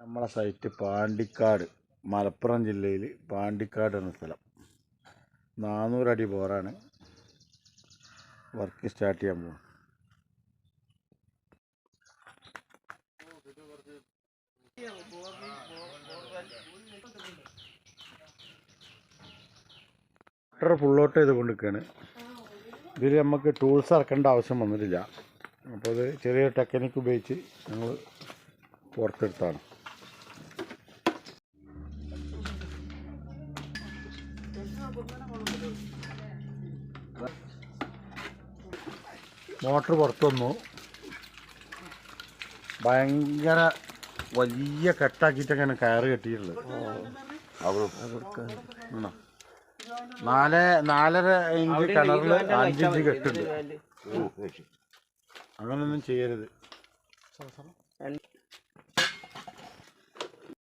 നമ്മളെ സൈറ്റ് പാണ്ടിക്കാട്, മലപ്പുറം ജില്ലയിൽ പാണ്ടിക്കാട് എന്ന സ്ഥലം. 400 അടി ബോറാണ്. വർക്ക് സ്റ്റാർട്ട് ചെയ്യാൻ പോകും. മോട്ടർ ഫുള്ളൗട്ട് ചെയ്തുകൊണ്ടിരിക്കുകയാണ്. ഇതിൽ നമുക്ക് ടൂൾസ് ഇറക്കേണ്ട ആവശ്യം വന്നിട്ടില്ല. അപ്പോൾ ഇത് ചെറിയ ടെക്നിക്ക് ഉപയോഗിച്ച് ഞങ്ങൾ പുറത്തെടുത്താണ്. മോട്ടർ പുറത്തു വന്നു. ഭയങ്കര വലിയ കെട്ടാക്കിയിട്ടൊക്കെയാണ് കയറ് കെട്ടിയിട്ടുള്ളത്. 4.5 ഇഞ്ച് കിണറിൽ 5 ഇഞ്ച് കെട്ടുണ്ട്. അങ്ങനൊന്നും ചെയ്യരുത്.